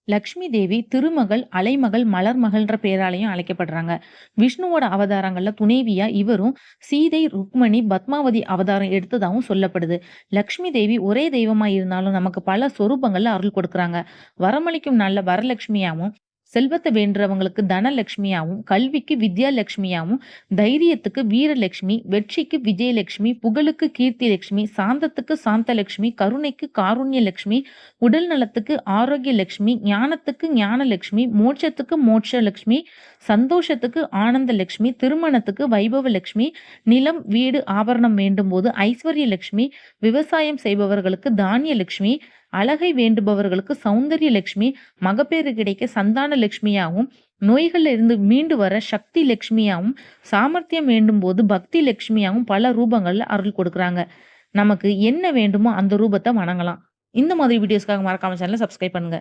லக்ஷ்மி தேவி திருமகள், அலைமகள், மலர்மகள்ன்ற பேராலயும் அழைக்கப்படுறாங்க. விஷ்ணுவோட அவதாரங்கள்ல துணைவியா இவரும், சீதை, ருக்மணி, பத்மாவதி அவதாரம் எடுத்ததாவும் சொல்லப்படுது. லக்ஷ்மி தேவி ஒரே தெய்வமா இருந்தாலும் நமக்கு பல சொரூபங்கள்ல அருள் கொடுக்குறாங்க. வரமளிக்கும் நல்ல வரலட்சுமியாவும், செல்வத்த வேண்டுறவங்களுக்கு தனலட்சுமியாவும், கல்விக்கு வித்யாலட்சுமியாவும், தைரியத்துக்கு வீரலட்சுமி, வெற்றிக்கு விஜயலட்சுமி, புகழுக்கு கீர்த்திலட்சுமி, சாந்தத்துக்கு சாந்தலட்சுமி, கருணைக்கு காருண்யலட்சுமி, உடல் நலத்துக்கு ஆரோக்கியலட்சுமி, ஞானத்துக்கு ஞானலட்சுமி, மோட்சத்துக்கு மோட்சலட்சுமி, சந்தோஷத்துக்கு ஆனந்தலட்சுமி, திருமணத்துக்கு வைபவலட்சுமி, நிலம், வீடு, ஆபரணம் வேண்டும்போது ஐஸ்வர்யலட்சுமி, விவசாயம் செய்பவர்களுக்கு தானியலட்சுமி, அழகை வேண்டுபவர்களுக்கு சௌந்தரிய லட்சுமி, மகப்பேறு கிடைக்க சந்தான லட்சுமியாவும், நோய்கள்ல இருந்து மீண்டு வர சக்தி லட்சுமியாவும், சாமர்த்தியம் வேண்டும் போது பக்தி லட்சுமியாவும் பல ரூபங்கள்ல அருள் கொடுக்குறாங்க. நமக்கு என்ன வேண்டுமோ அந்த ரூபத்தை வணங்கலாம். இந்த மாதிரி வீடியோஸ்க்காக மறக்காம சேனலை சப்ஸ்கிரைப் பண்ணுங்க.